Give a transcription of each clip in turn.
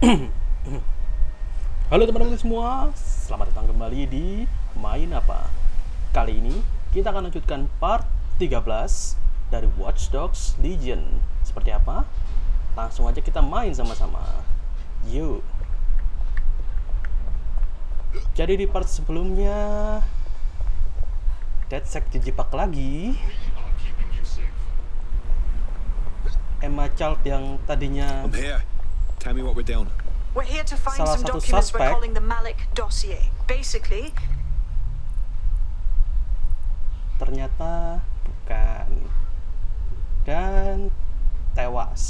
Halo teman-teman semua, selamat datang kembali di Main Apa. Kali ini kita akan lanjutkan part 13 dari Watch Dogs Legion. Seperti apa? Langsung aja kita main sama-sama. Yuk. Jadi di part sebelumnya DedSec dijebak lagi. Emma Child yang tadinya I'm here. Tell me what we're doing. We're here to find Salah some satu documents suspek. we're calling the MALIK dossier. Basically, ternyata bukan, dan tewas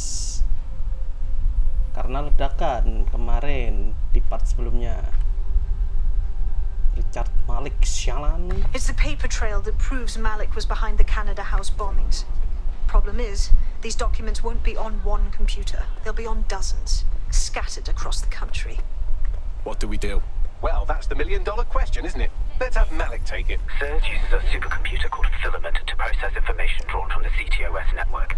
karena ledakan kemarin di part sebelumnya. Richard Malik sialan. it's the paper trail that proves Malik was behind the Canada House bombings. Problem is, these documents won't be on one computer. They'll be on dozens, scattered across the country. What do we do? Well, that's the million-dollar question, isn't it? Let's have Malik take it. Surge uses a supercomputer called Filament to process information drawn from the CTOS network.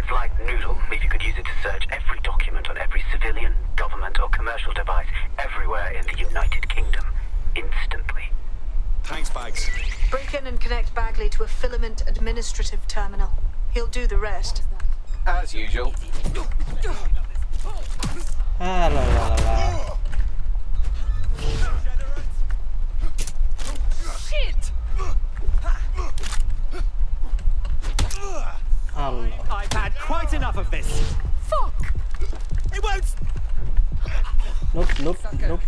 It's like Noodle, if you could use it to search every document on every civilian, government or commercial device everywhere in the United Kingdom, instantly. Thanks, Bags. Break in and connect Bagley to a Filament administrative terminal. He'll do the rest. As usual. Alah. Allah. I've had quite enough of this. Fuck! It won't. Nope.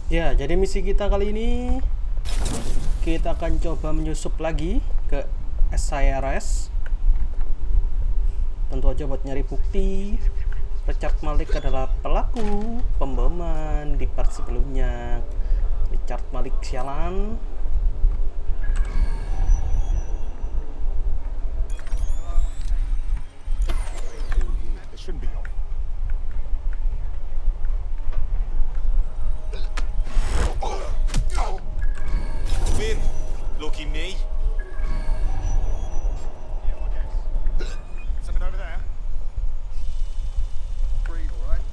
Ya, jadi misi kita kali ini kita akan coba menyusup lagi ke SIRS. Tentu aja buat nyari bukti Richard Malik adalah pelaku pemboman di part sebelumnya. Richard Malik sialan. It shouldn't be on. Win. Lucky me. Something over there. Breathe, all right?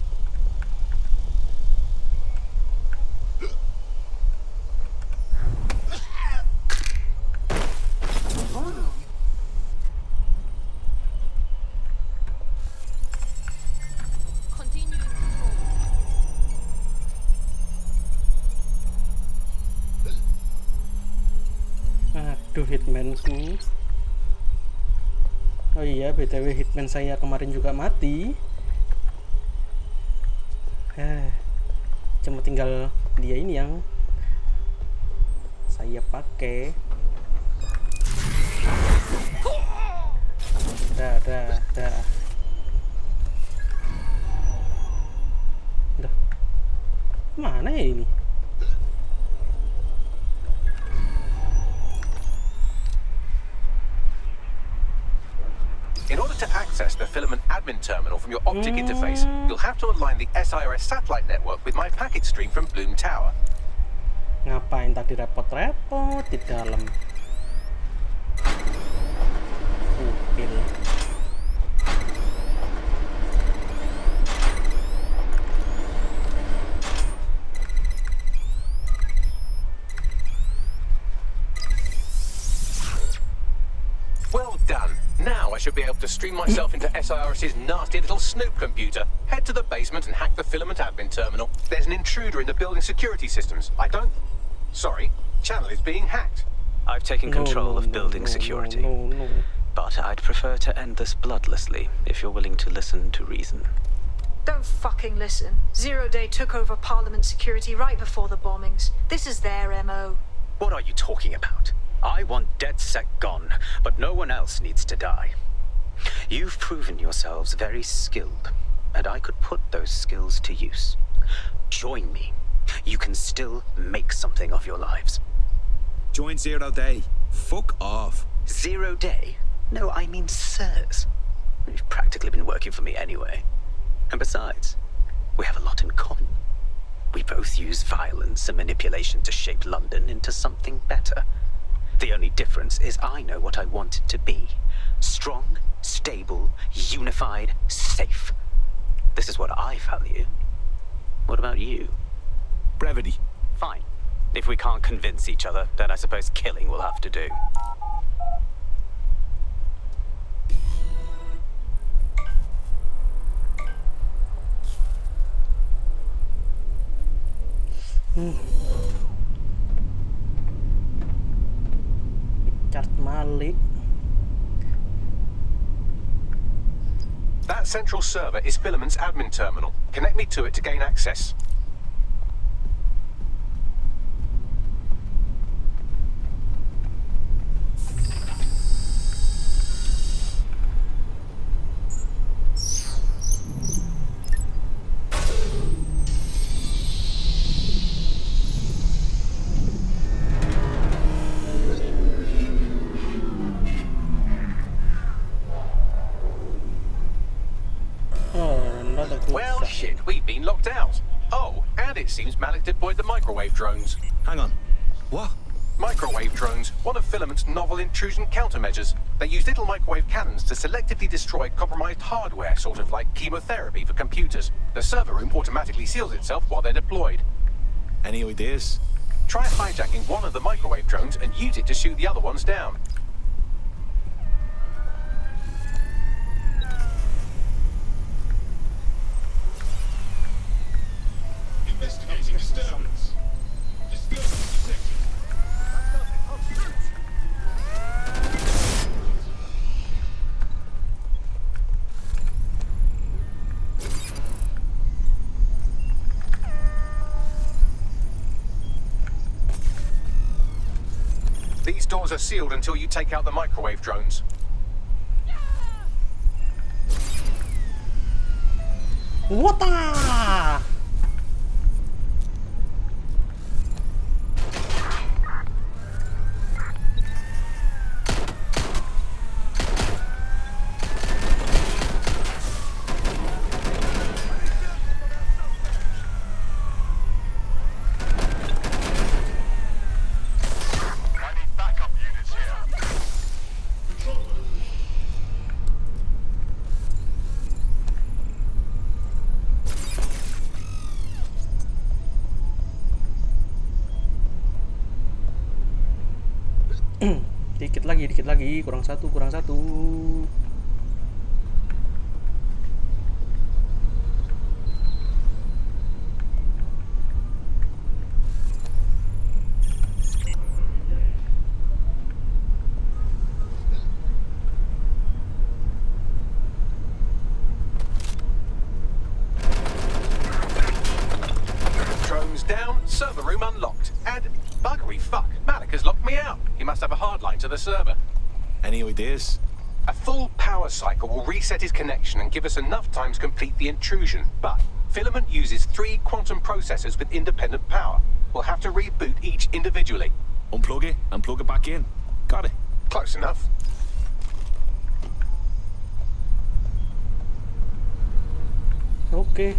Aduh, hitmanku. Oh iya, BTW hitman saya kemarin juga mati. Cuma tinggal dia ini yang saya pakai. Dah. Mana ya ini? In order to access the Filament admin terminal from your optic interface, you'll have to align the SIRS satellite network with my packet stream from Bloom Tower. Ngapain tadi repot-repot di dalam? Upil. Well done. Now I should be able to stream myself into SIRS's nasty little snoop computer, head to the basement and hack the Filament admin terminal. There's an intruder in the building security systems. Sorry, channel is being hacked. I've taken control of building security, No. but I'd prefer to end this bloodlessly if you're willing to listen to reason. Don't fucking listen. Zero Day took over Parliament security right before the bombings. This is their MO. What are you talking about? I want DedSec gone, but no one else needs to die. You've proven yourselves very skilled, and I could put those skills to use. Join me. You can still make something of your lives. Join Zero Day. Fuck off. 0 Day? No, I mean sirs. You've practically been working for me anyway. And besides, we have a lot in common. We both use violence and manipulation to shape London into something better. The only difference is I know what I want it to be. Strong, stable, unified, safe. This is what I value. What about you? Brevity. Fine. If we can't convince each other, then I suppose killing will have to do. Richard Malik. That central server is Filament's admin terminal. Connect me to it to gain access. Well, shit, we've been locked out. Oh, and it seems Malik deployed the microwave drones. Hang on. What? Microwave drones, one of Filament's novel intrusion countermeasures. They use little microwave cannons to selectively destroy compromised hardware, sort of like chemotherapy for computers. The server room automatically seals itself while they're deployed. Any ideas? Try hijacking one of the microwave drones and use it to shoot the other ones down. Investigating disturbance. Disturbance detected. These doors are sealed until you take out the microwave drones. What the? I need backup units here. Controller. Dikit lagi, kurang satu. Drones down, server room unlocked. And buggery fuck, Malik has locked me out. He must have a hard line to the server. Any ideas? A full power cycle will reset his connection and give us enough time to complete the intrusion. But Filament uses 3 quantum processors with independent power. We'll have to reboot each individually. Unplug it and plug it back in. Got it. Close enough. Oke.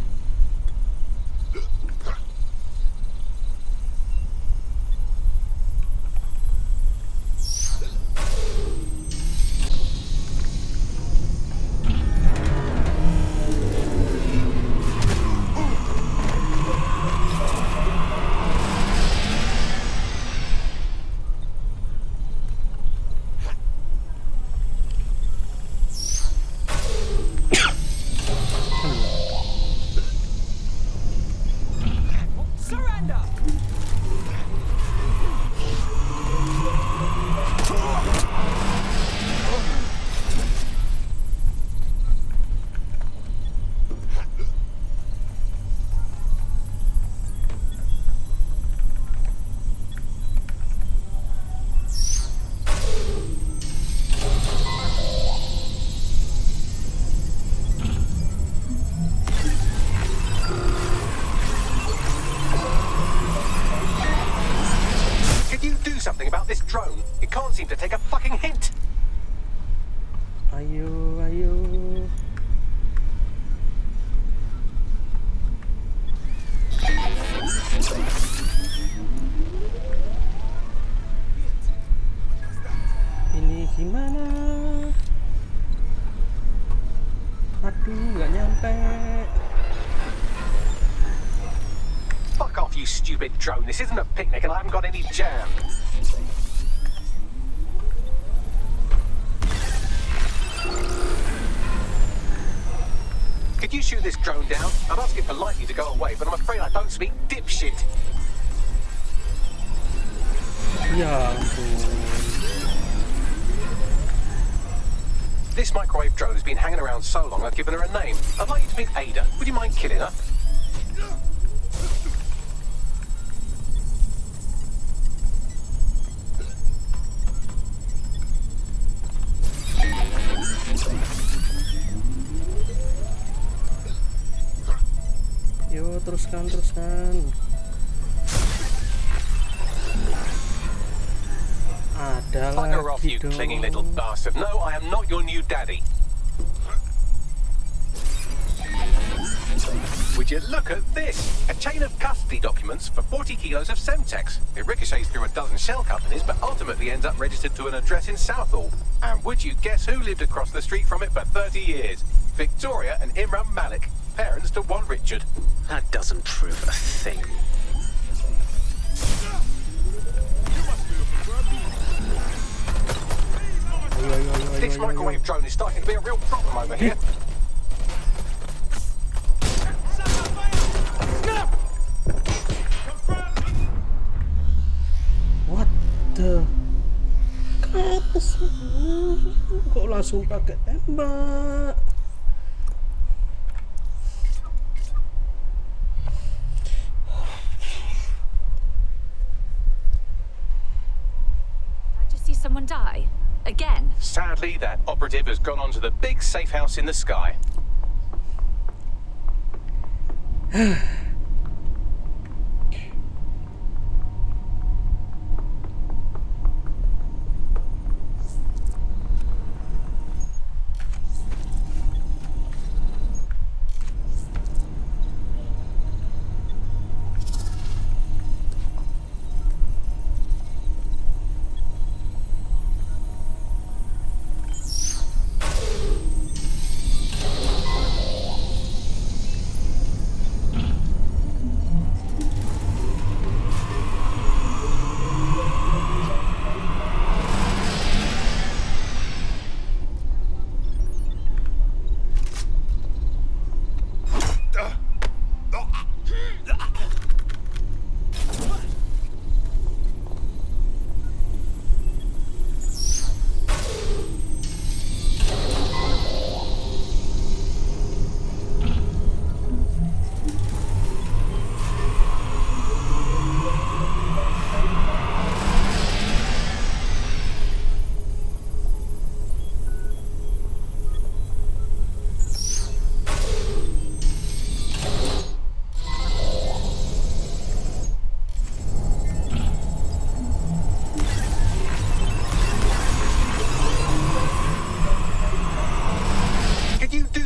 Surrender! Could you do something about this drone? It can't seem to take a fucking hint. Ayo. Gimana? Aduh, nggak nyampe. Fuck off, you stupid drone. This isn't a picnic and I haven't got any jam. Could you shoot this drone down? I'd ask it politely to go away, but I'm afraid I don't speak dipshit. Ya ampun. This microwave drone has been hanging around so long I've given her a name. I'd like you to meet Ada. Would you mind killing her? Yo, teruskan. Ada Bugger off, lagi you clinging little dong. bastard. No, I am not your new daddy. Would you look at this? A chain of custody documents for 40 kilos of Semtex. It ricochets through a dozen shell companies, but ultimately ends up registered to an address in Southall. And would you guess who lived across the street from it for 30 years? Victoria and Imran Malik, parents to one Richard. That doesn't prove a thing. This microwave drone is starting to be a real problem over here. What the? Ke atas. Kok langsung pakai tembak? I just see someone die. Again. Sadly, that operative has gone on to the big safe house in the sky.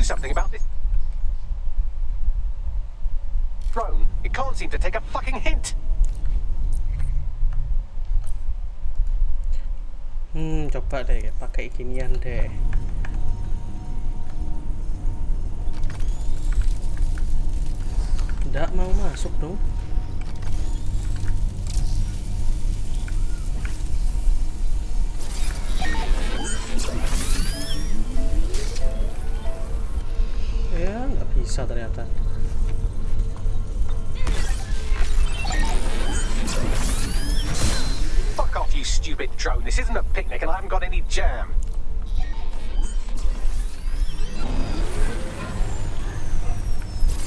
Something about this drone. It can't seem to take a fucking hint. Coba deh pakai ginian deh. Nggak mau masuk dong. Ya, nggak bisa ternyata. Fuck off, you stupid drone. This isn't a picnic and I haven't got any jam.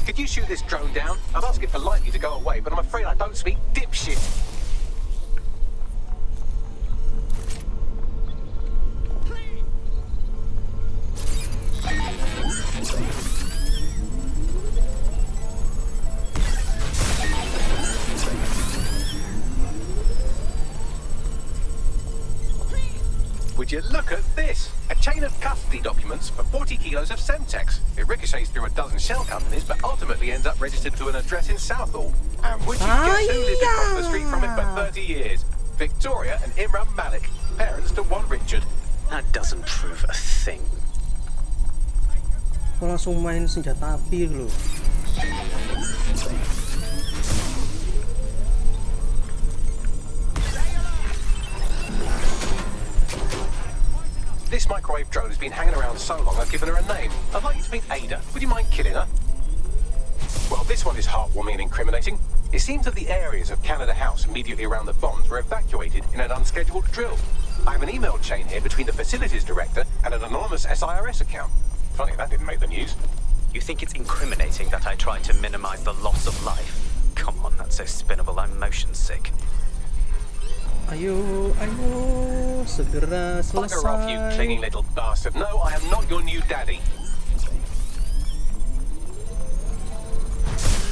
Could you shoot this drone down? I'd ask it politely to go away, but I'm afraid I don't speak dipshit. Would you look at this? A chain of custody documents for 40 kilos of Semtex. It ricochets through a dozen shell companies, but ultimately ends up registered to an address in Southall. And would you guess who lived across the street from it for 30 years? Victoria and Imran Malik, parents to one Richard. That doesn't prove a thing. Kok langsung main senjata api loh. This microwave drone has been hanging around so long I've given her a name. I'd like you to meet Ada. Would you mind killing her? Well, this one is heartwarming and incriminating. It seems that the areas of Canada House immediately around the bombs were evacuated in an unscheduled drill. I have an email chain here between the facilities director and an anonymous SIRS account. Funny, that didn't make the news. You think it's incriminating that I tried to minimize the loss of life? Come on, that's so spinnable, I'm motion sick. Ayo, segera Bugger off, you selesai. clinging little bastard. No, I am not your new daddy.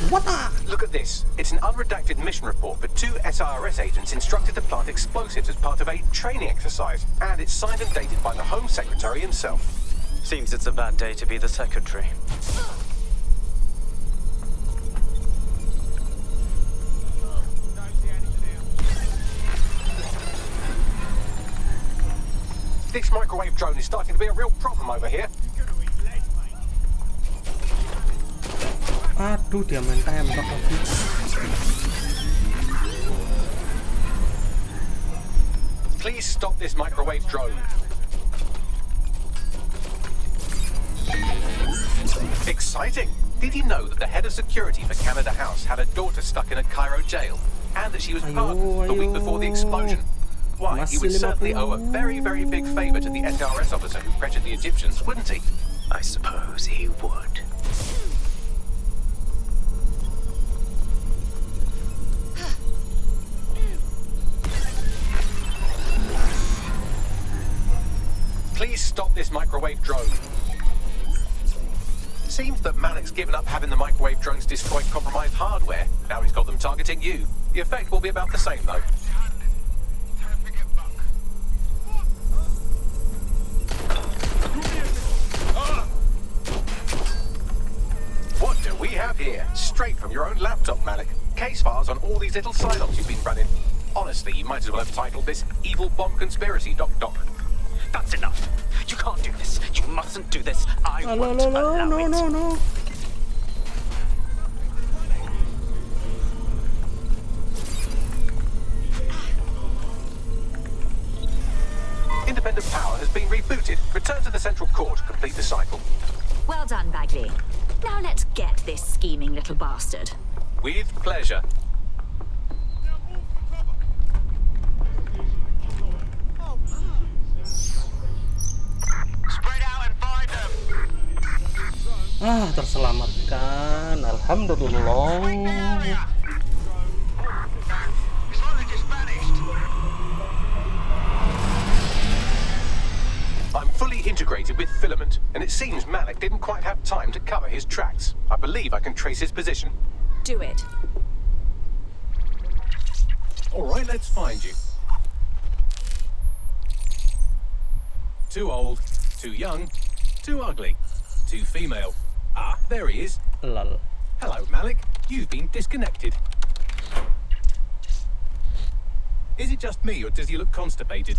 What the? Look at this. It's an unredacted mission report for 2 SIRS agents instructed to plant explosives as part of a training exercise. And it's signed and dated by the Home Secretary himself. Seems it's a bad day to be the secretary. This microwave drone is starting to be a real problem over here. Aduh, dia main tembak lagi. Please stop this microwave drone. Exciting! Did you know that the head of security for Canada House had a daughter stuck in a Cairo jail? And that she was pardoned the week before the explosion? Why, he would certainly owe a very, very big favour to the SRS officer who pressured the Egyptians, wouldn't he? I suppose he would. Please stop this microwave drone. Seems that Malik's given up having the microwave drones destroy compromised hardware. Now he's got them targeting you. The effect will be about the same, though. What do we have here? Straight from your own laptop, Malik. Case files on all these little silos you've been running. Honestly, you might as well have titled this Evil Bomb Conspiracy, Doc. That's enough. You can't do this. You mustn't do this. I won't allow it. No. Independent power has been rebooted. Return to the central core to complete the cycle. Well done, Bagley. Now let's get this scheming little bastard. With pleasure. Spread out and find them. Terselamatkan. Alhamdulillah. It's like they just vanished. I'm fully integrated with Filament, and it seems Malik didn't quite have time to cover his tracks. I believe I can trace his position. Do it. All right, let's find you. Too old, too young, too ugly, too female. Ah, there he is. Lol. Hello, Malik. You've been disconnected. Is it just me, or does he look constipated?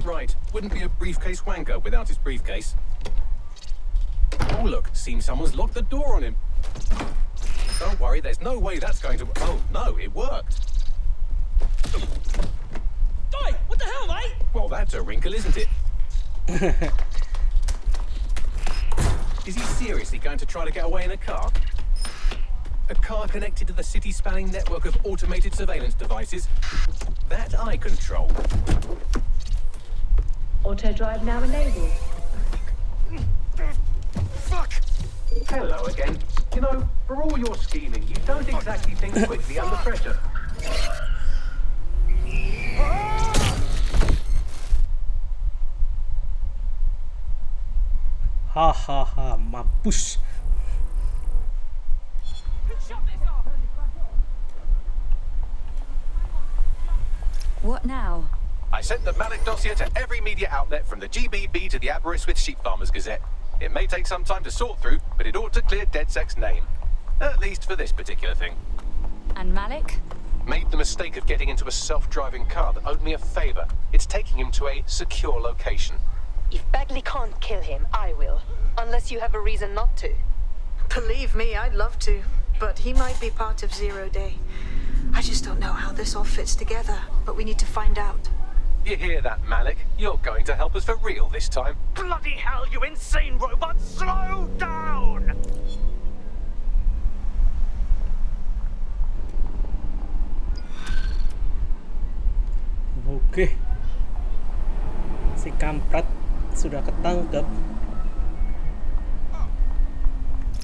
Right, wouldn't be a briefcase wanker without his briefcase. Oh, look, seems someone's locked the door on him. Don't worry, there's no way that's going to... Oh, no, it worked. Oi, what the hell, mate? Well, that's a wrinkle, isn't it? Is he seriously going to try to get away in a car? A car connected to the city-spanning network of automated surveillance devices? That I control. Auto drive now enabled. Fuck! Hello again. You know, for all your scheming, you don't exactly think quickly under pressure. Hahaha, mampus. What now? I sent the Malik dossier to every media outlet from the GBB to the Aberystwyth Sheep Farmers Gazette. It may take some time to sort through, but it ought to clear DedSec's name. At least for this particular thing. And Malik? Made the mistake of getting into a self-driving car that owed me a favor. It's taking him to a secure location. If Bagley can't kill him, I will. Unless you have a reason not to. Believe me, I'd love to, but he might be part of Zero Day. I just don't know how this all fits together, but we need to find out. You hear that, Malik? You're going to help us for real this time. Bloody hell, you insane robot! Slow down! Oke. Si kampret sudah ketangkep.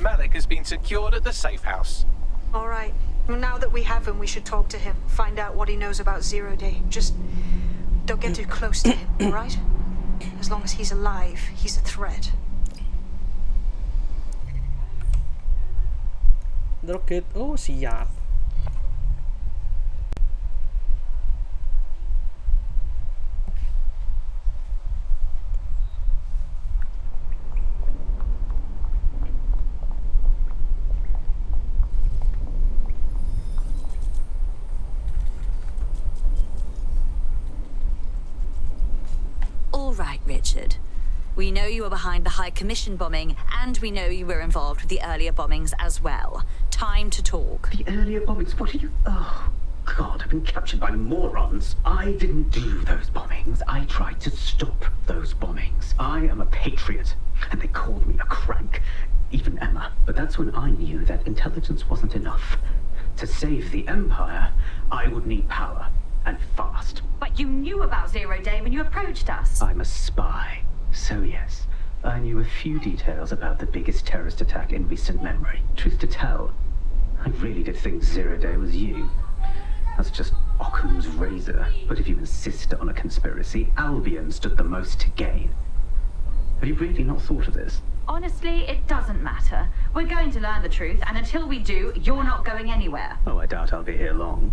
Malik has been secured at the safe house. All right. Well, now that we have him, we should talk to him. Find out what he knows about Zero Day. Just don't get too close to him, all right? As long as he's alive, he's a threat. Roket. Oh, siap. All right, Richard. We know you were behind the High Commission bombing, and we know you were involved with the earlier bombings as well. Time to talk. The earlier bombings? What are you... Oh, God, I've been captured by morons. I didn't do those bombings. I tried to stop those bombings. I am a patriot, and they called me a crank. Even Emma. But that's when I knew that intelligence wasn't enough. To save the Empire, I would need power, and fast. But you knew about Zero Day when you approached us. I'm a spy. So yes, I knew a few details about the biggest terrorist attack in recent memory. Truth to tell, I really did think Zero Day was you. That's just Occam's razor. But if you insist on a conspiracy, Albion stood the most to gain. Have you really not thought of this? Honestly, it doesn't matter. We're going to learn the truth, and until we do, you're not going anywhere. Oh, I doubt I'll be here long.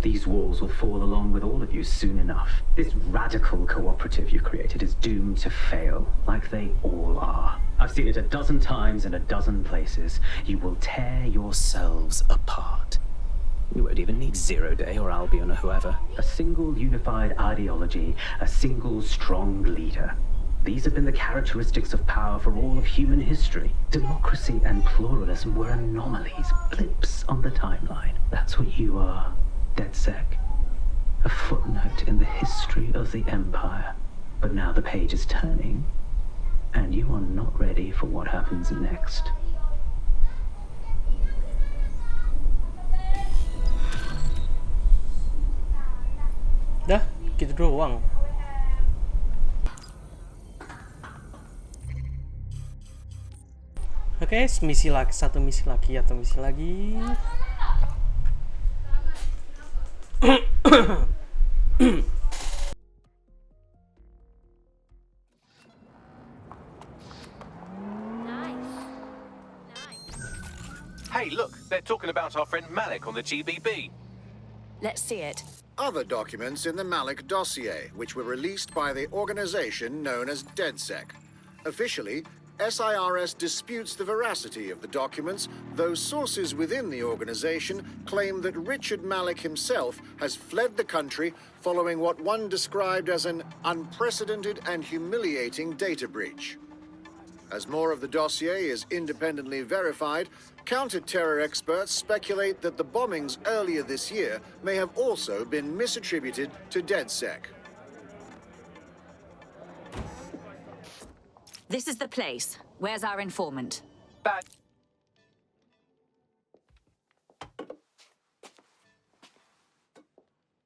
These walls will fall along with all of you soon enough. This radical cooperative you created is doomed to fail, like they all are. I've seen it a dozen times in a dozen places. You will tear yourselves apart. You won't even need Zero Day or Albion or whoever. A single unified ideology, a single strong leader. These have been the characteristics of power for all of human history. Democracy and pluralism were anomalies, blips on the timeline. That's what you are. DedSec, a footnote in the history of the Empire. But now the page is turning, and you are not ready for what happens next. Dah, gitu doang. Oke, misi lagi, satu misi lagi atau misi lagi. Hey, look, they're talking about our friend Malik on the GBB. Let's see it. Other documents in the Malik dossier, which were released by the organization known as DedSec. Officially, SIRS disputes the veracity of the documents, though sources within the organization claim that Richard Malik himself has fled the country following what one described as an unprecedented and humiliating data breach. As more of the dossier is independently verified, counter-terror experts speculate that the bombings earlier this year may have also been misattributed to DedSec. This is the place. Where's our informant? Bad.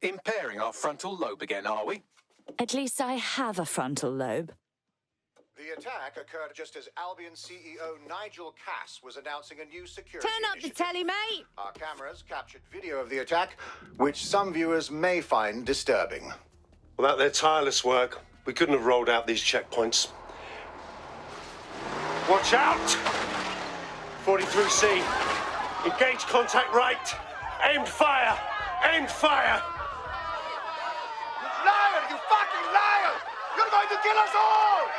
Impairing our frontal lobe again, are we? At least I have a frontal lobe. The attack occurred just as Albion CEO Nigel Cass was announcing a new security Turn up the initiative. telly, mate! Our cameras captured video of the attack, which some viewers may find disturbing. Without their tireless work, we couldn't have rolled out these checkpoints. Watch out! 43C. Engage contact right. Aimed fire. Aimed fire. Liar! You fucking liar! You're going to kill us all!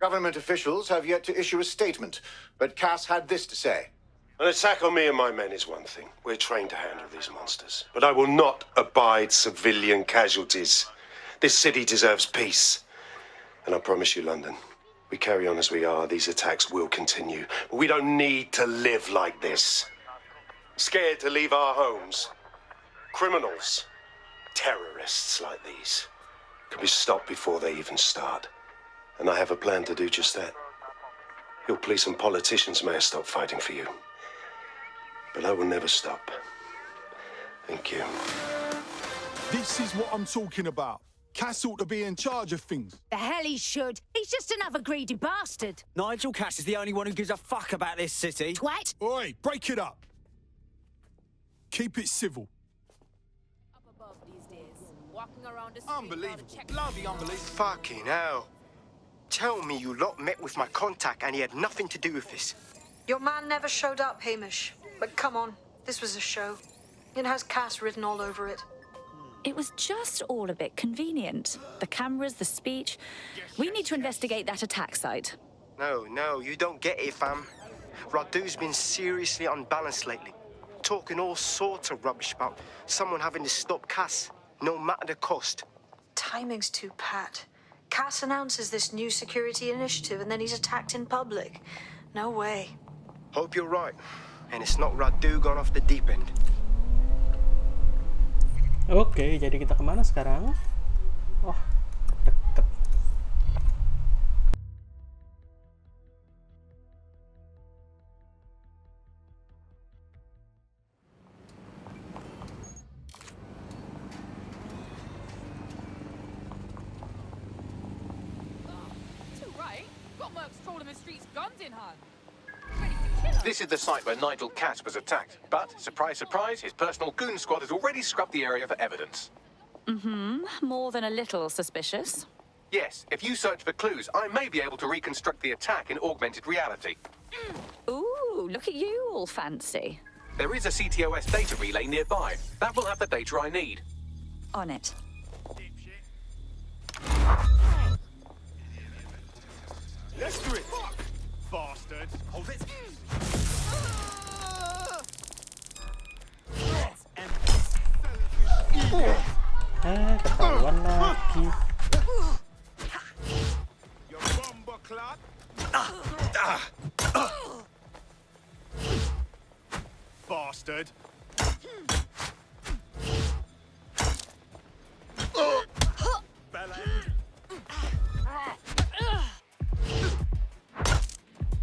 Government officials have yet to issue a statement, but Cass had this to say. An attack on me and my men is one thing. We're trained to handle these monsters. But I will not abide civilian casualties. This city deserves peace. And I promise you, London, we carry on as we are, these attacks will continue. But we don't need to live like this. Scared to leave our homes. Criminals, terrorists like these, can be stopped before they even start. And I have a plan to do just that. Your police and politicians may have stopped fighting for you. But I will never stop. Thank you. This is what I'm talking about. Cass ought to be in charge of things. The hell he should. He's just another greedy bastard. Nigel Cass is the only one who gives a fuck about this city. Twat. Oi, break it up. Keep it civil. Up above these days, walking around the street. Unbelievable. Bloody unbelievable. Fucking hell. Tell me you lot met with my contact and he had nothing to do with this. Your man never showed up, Hamish. But come on, this was a show. It has Cass written all over it. It was just all a bit convenient. The cameras, the speech. We need to investigate that attack site. No, you don't get it, fam. Radu's been seriously unbalanced lately. Talking all sorts of rubbish about someone having to stop Cass, no matter the cost. Timing's too pat. Cass announces this new security initiative and then he's attacked in public. No way. Hope you're right. And it's not Radu gone off the deep end. Oke, jadi kita kemana sekarang? Oh, deket. Too right. Got Mercs trawling the streets, guns in hand. This is the site where Nigel Cass was attacked. But, surprise, surprise, his personal goon squad has already scrubbed the area for evidence. More than a little suspicious. Yes, if you search for clues, I may be able to reconstruct the attack in augmented reality. Ooh, look at you, all fancy. There is a CTOS data relay nearby. That will have the data I need. On it. Let's do it. Bastard. Hold it. Ketahuan lagi. Bastard.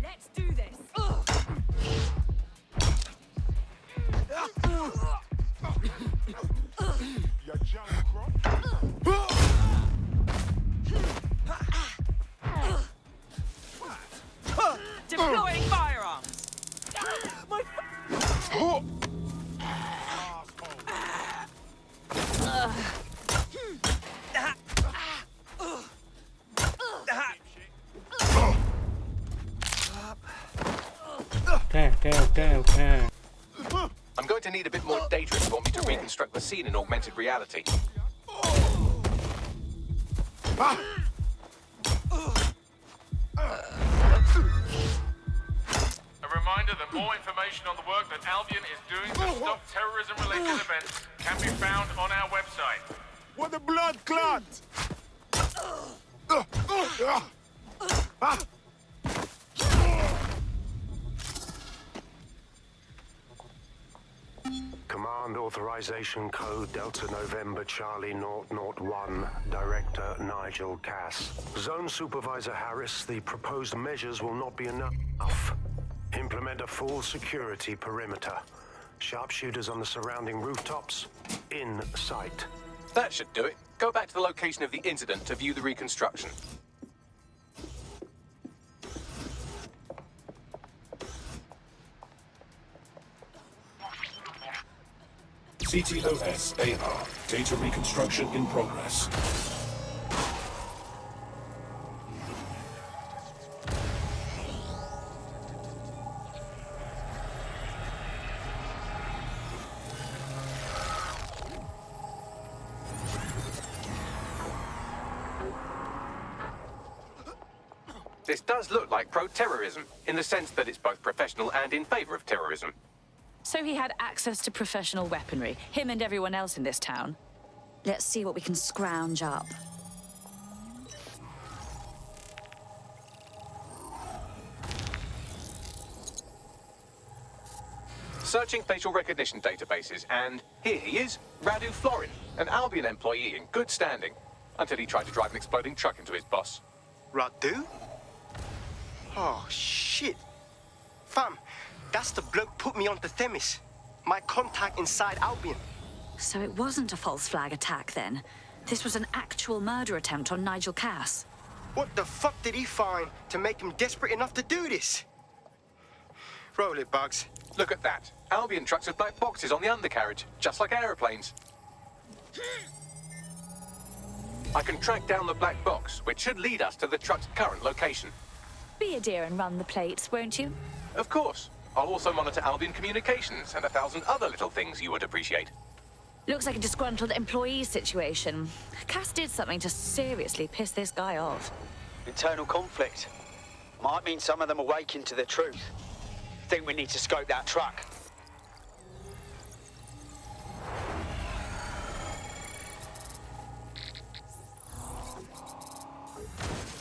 Let's do this. You junk crop. Deploying firearms. Okay. I'm going to need a bit more data if you want me to reconstruct the scene in augmented reality. A reminder that more information on the work that Albion is doing to stop terrorism-related events can be found on our website. What the blood clot? Command Authorization Code Delta November Charlie 001, Director Nigel Cass. Zone Supervisor Harris, the proposed measures will not be enough. Implement a full security perimeter. Sharpshooters on the surrounding rooftops, in sight. That should do it. Go back to the location of the incident to view the reconstruction. CTOS AR. Data reconstruction in progress. this does look like pro-terrorism, in the sense that it's both professional and in favor of terrorism. So he had access to professional weaponry, him and everyone else in this town. Let's see what we can scrounge up. Searching facial recognition databases, and here he is, Radu Florin, an Albion employee in good standing, until he tried to drive an exploding truck into his boss. Radu? Oh, shit. Fam, that's the bloke put me onto Themis. My contact inside Albion. So it wasn't a false flag attack, then? This was an actual murder attempt on Nigel Cass. What the fuck did he find to make him desperate enough to do this? Roll it, Bugs. Look at that. Albion trucks with black boxes on the undercarriage, just like aeroplanes. I can track down the black box, which should lead us to the truck's current location. Be a dear and run the plates, won't you? Of course. I'll also monitor Albion communications and 1,000 other little things you would appreciate. Looks like a disgruntled employee situation. Cass did something to seriously piss this guy off. Internal conflict. Might mean some of them are waking to the truth. Think we need to scope that truck.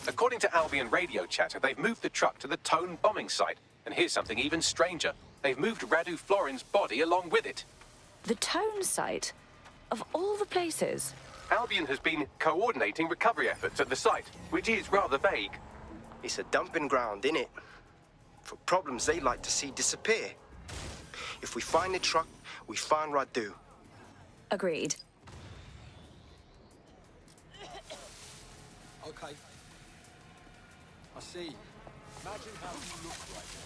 According to Albion radio chatter, they've moved the truck to the Tone bombing site. And here's something even stranger. They've moved Radu Florin's body along with it. The Tone site? Of all the places? Albion has been coordinating recovery efforts at the site, which is rather vague. It's a dumping ground, innit? For problems they like to see disappear. If we find the truck, we find Radu. Agreed. Okay. I see. Imagine how you look right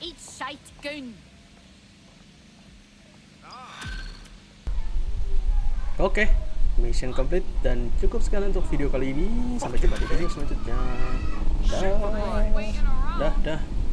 Eat shite, goon. Oke, mission complete dan cukup sekian untuk video kali ini. Sampai jumpa di video selanjutnya. Dah.